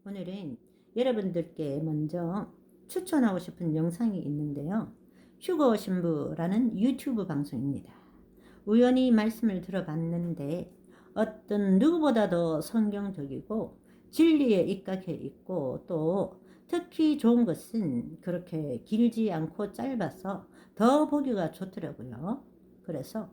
오늘은 여러분들께 먼저 추천하고 싶은 영상이 있는데요. 휴거 신부라는 유튜브 방송입니다. 우연히 말씀을 들어봤는데 어떤 누구보다도 성경적이고 진리에 입각해 있고 또 특히 좋은 것은 그렇게 길지 않고 짧아서 더 보기가 좋더라고요. 그래서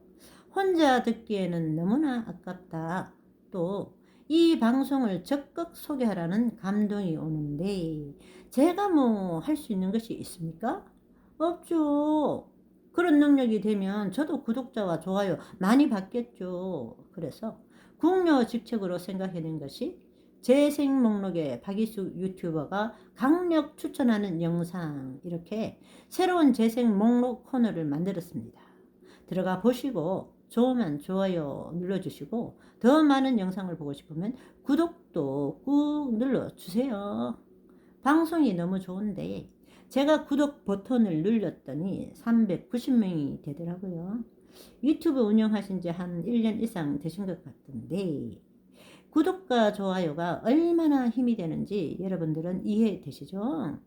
혼자 듣기에는 너무나 아깝다. 또 이 방송을 적극 소개하라는 감동이 오는데 제가 뭐 할 수 있는 것이 있습니까? 없죠. 그런 능력이 되면 저도 구독자와 좋아요 많이 받겠죠. 그래서 궁여직책으로 생각해낸 것이 재생 목록에 박이숙 유튜버가 강력 추천하는 영상, 이렇게 새로운 재생 목록 코너를 만들었습니다. 들어가 보시고 좋으면 좋아요 눌러주시고 더 많은 영상을 보고 싶으면 구독도 꾹 눌러주세요. 방송이 너무 좋은데 제가 구독 버튼을 눌렀더니 390명이 되더라고요. 유튜브 운영하신 지 한 1년 이상 되신 것 같은데 구독과 좋아요가 얼마나 힘이 되는지 여러분들은 이해되시죠?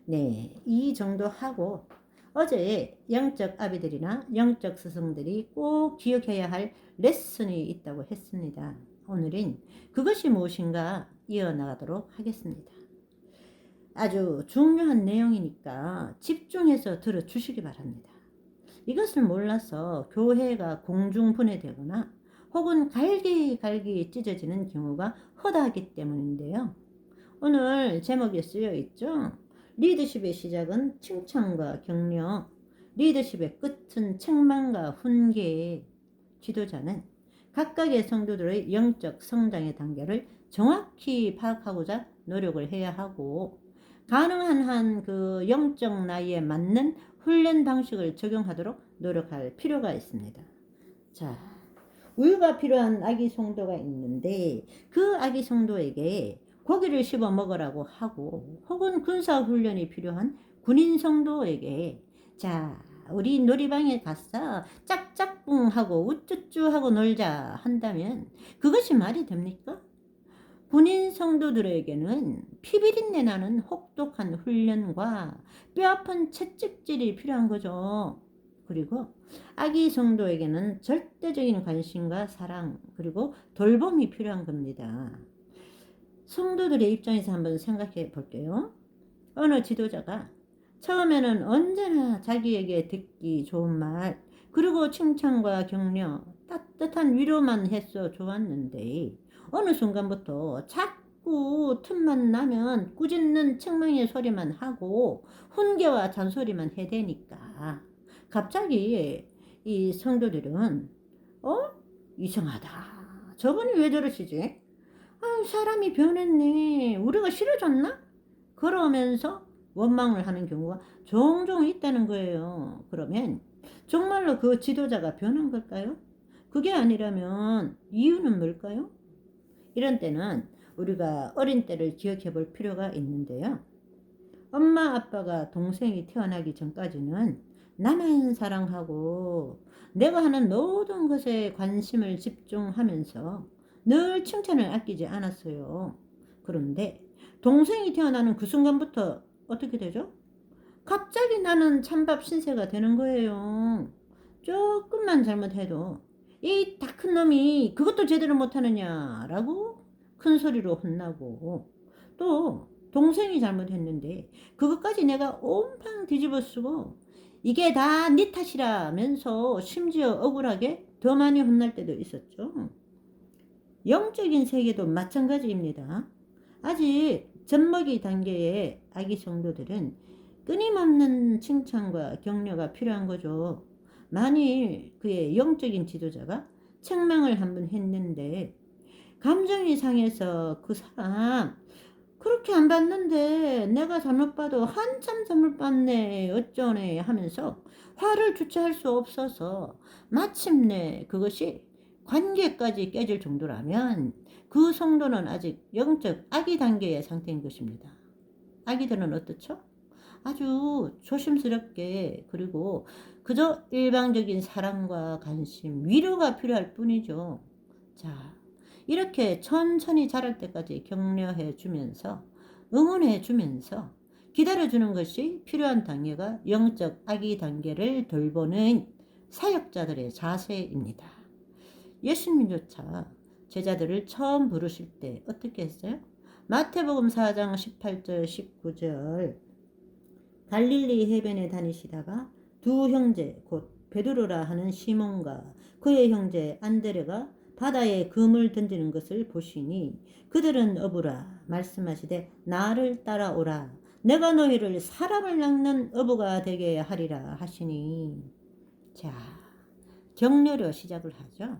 네, 이 정도 하고 어제 영적 아비들이나 영적 스승들이 꼭 기억해야 할 레슨이 있다고 했습니다. 오늘은 그것이 무엇인가 이어나가도록 하겠습니다. 아주 중요한 내용이니까 집중해서 들어주시기 바랍니다. 이것을 몰라서 교회가 공중분해되거나 혹은 갈기갈기 찢어지는 경우가 허다하기 때문인데요. 오늘 제목에 쓰여 있죠. 리더십의 시작은 칭찬과 격려, 리더십의 끝은 책망과 훈계. 지도자는 각각의 성도들의 영적 성장의 단계를 정확히 파악하고자 노력을 해야 하고 가능한 한 그 영적 나이에 맞는 훈련 방식을 적용하도록 노력할 필요가 있습니다. 자, 우유가 필요한 아기 성도가 있는데 그 아기 성도에게 고기를 씹어 먹으라고 하고 혹은 군사 훈련이 필요한 군인 성도에게 자, 우리 놀이방에 가서 짝짝꿍 하고 우쭈쭈 하고 놀자 한다면 그것이 말이 됩니까? 군인 성도들에게는 피비린내 나는 혹독한 훈련과 뼈아픈 채찍질이 필요한 거죠. 그리고 아기 성도에게는 절대적인 관심과 사랑 그리고 돌봄이 필요한 겁니다. 성도들의 입장에서 한번 생각해 볼게요. 어느 지도자가 처음에는 언제나 자기에게 듣기 좋은 말 그리고 칭찬과 격려 따뜻한 위로만 했어 좋았는데 어느 순간부터 자꾸 틈만 나면 꾸짖는 책망의 소리만 하고 훈계와 잔소리만 해대니까 갑자기 이 성도들은 이상하다. 저분이 왜 저러시지? 아, 사람이 변했네. 우리가 싫어졌나? 그러면서 원망을 하는 경우가 종종 있다는 거예요. 그러면 정말로 그 지도자가 변한 걸까요? 그게 아니라면 이유는 뭘까요? 이런 때는 우리가 어린 때를 기억해 볼 필요가 있는데요. 엄마 아빠가 동생이 태어나기 전까지는 나만 사랑하고 내가 하는 모든 것에 관심을 집중하면서 늘 칭찬을 아끼지 않았어요. 그런데 동생이 태어나는 그 순간부터 어떻게 되죠? 갑자기 나는 찬밥 신세가 되는 거예요. 조금만 잘못해도 이 다 큰 놈이 그것도 제대로 못하느냐라고 큰 소리로 혼나고 또 동생이 잘못했는데 그것까지 내가 온팡 뒤집어 쓰고 이게 다 네 탓이라면서 심지어 억울하게 더 많이 혼날 때도 있었죠. 영적인 세계도 마찬가지입니다. 아직 젖먹이 단계의 아기 성도들은 끊임없는 칭찬과 격려가 필요한 거죠. 만일 그의 영적인 지도자가 책망을 한번 했는데 감정이 상해서 그 사람 그렇게 안 봤는데 내가 잘못 봐도 한참 잘못 봤네 어쩌네 하면서 화를 주체할 수 없어서 마침내 그것이 관계까지 깨질 정도라면 그 성도는 아직 영적 아기 단계의 상태인 것입니다. 아기들은 어떻죠? 아주 조심스럽게 그리고 그저 일방적인 사랑과 관심, 위로가 필요할 뿐이죠. 자, 이렇게 천천히 자랄 때까지 격려해 주면서 응원해 주면서 기다려 주는 것이 필요한 단계가 영적 아기 단계를 돌보는 사역자들의 자세입니다. 예수님조차 제자들을 처음 부르실 때 어떻게 했어요? 마태복음 4장 18절 19절 갈릴리 해변에 다니시다가 두 형제 곧 베드로라 하는 시몬과 그의 형제 안드레가 바다에 금을 던지는 것을 보시니 그들은 어부라 말씀하시되 나를 따라오라 내가 너희를 사람을 낚는 어부가 되게 하리라 하시니. 자, 격려로 시작을 하죠.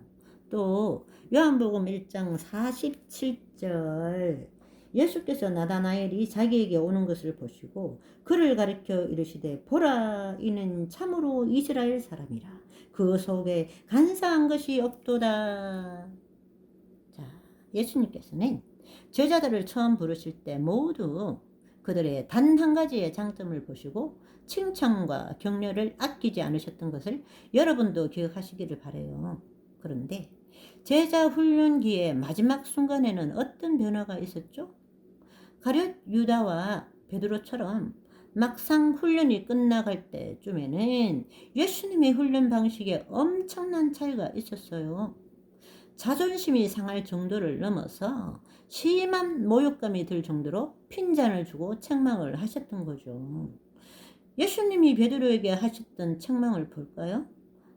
또 요한복음 1장 47절 예수께서 나다나엘이 자기에게 오는 것을 보시고 그를 가리켜 이르시되 보라 이는 참으로 이스라엘 사람이라 그 속에 간사한 것이 없도다. 자, 예수님께서는 제자들을 처음 부르실 때 모두 그들의 단 한 가지의 장점을 보시고 칭찬과 격려를 아끼지 않으셨던 것을 여러분도 기억하시기를 바라요. 그런데 제자 훈련기의 마지막 순간에는 어떤 변화가 있었죠? 가룟 유다와 베드로처럼 막상 훈련이 끝나갈 때쯤에는 예수님의 훈련 방식에 엄청난 차이가 있었어요. 자존심이 상할 정도를 넘어서 심한 모욕감이 들 정도로 핀잔을 주고 책망을 하셨던 거죠. 예수님이 베드로에게 하셨던 책망을 볼까요?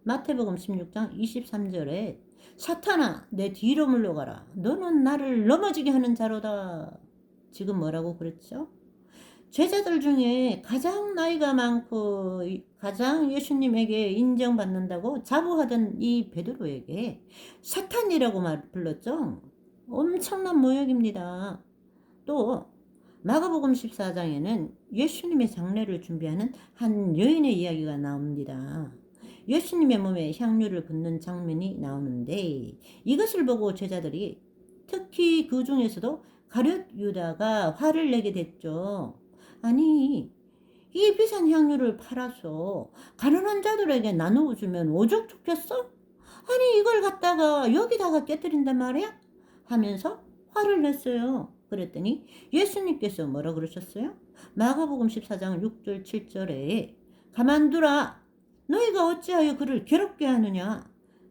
마태복음 16장 23절에 사탄아 내 뒤로 물러가라 너는 나를 넘어지게 하는 자로다. 지금 뭐라고 그랬죠? 제자들 중에 가장 나이가 많고 가장 예수님에게 인정받는다고 자부하던 이 베드로에게 사탄이라고 불렀죠. 엄청난 모욕입니다. 또 마가복음 14장에는 예수님의 장례를 준비하는 한 여인의 이야기가 나옵니다. 예수님의 몸에 향유를 붓는 장면이 나오는데 이것을 보고 제자들이 특히 그 중에서도 가룟 유다가 화를 내게 됐죠. 아니 이 비싼 향유를 팔아서 가난한 자들에게 나누어 주면 오죽 좋겠어? 아니 이걸 갖다가 여기다가 깨뜨린단 말이야? 하면서 화를 냈어요. 그랬더니 예수님께서 뭐라 그러셨어요? 마가복음 14장 6절 7절에 가만두라 너희가 어찌하여 그를 괴롭게 하느냐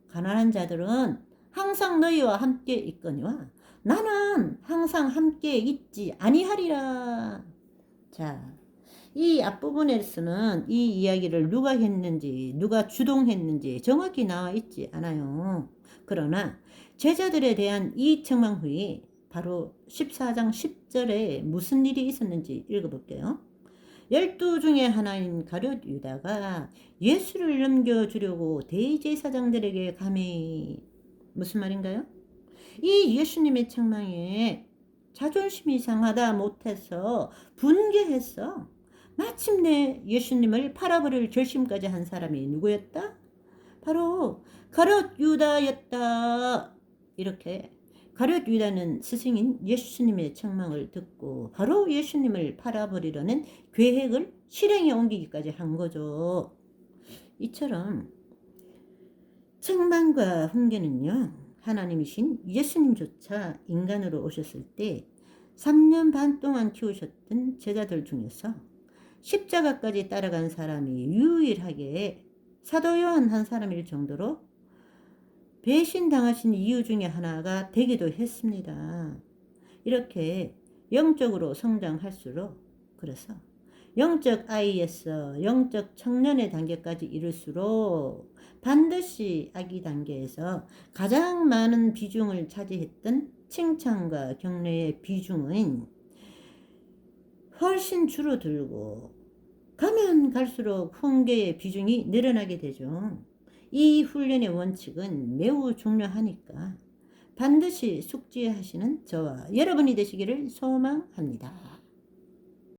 가난한 자들은 항상 너희와 함께 있거니와 나는 항상 함께 있지 아니하리라. 자, 이 앞부분에서는 이 이야기를 누가 했는지 누가 주동했는지 정확히 나와 있지 않아요. 그러나 제자들에 대한 이 책망 후에 바로 14장 10절에 무슨 일이 있었는지 읽어볼게요. 12 중에 하나인 가룟 유다가 예수를 넘겨주려고 대제사장들에게 감히 무슨 말인가요? 이 예수님의 책망에 자존심이 상하다 못해서 분개했어. 마침내 예수님을 팔아버릴 결심까지 한 사람이 누구였다? 바로 가룟 유다였다. 이렇게 가룟 유다는 스승인 예수님의 책망을 듣고 바로 예수님을 팔아버리려는 계획을 실행에 옮기기까지 한 거죠. 이처럼 책망과 훈계는요. 하나님이신 예수님조차 인간으로 오셨을 때 3년 반 동안 키우셨던 제자들 중에서 십자가까지 따라간 사람이 유일하게 사도 요한 한 사람일 정도로 배신당하신 이유 중에 하나가 되기도 했습니다. 이렇게 영적으로 성장할수록 그래서 영적 아이에서 영적 청년의 단계까지 이룰수록 반드시 아기 단계에서 가장 많은 비중을 차지했던 칭찬과 격려의 비중은 훨씬 줄어들고 가면 갈수록 훈계의 비중이 늘어나게 되죠. 이 훈련의 원칙은 매우 중요하니까 반드시 숙지하시는 저와 여러분이 되시기를 소망합니다.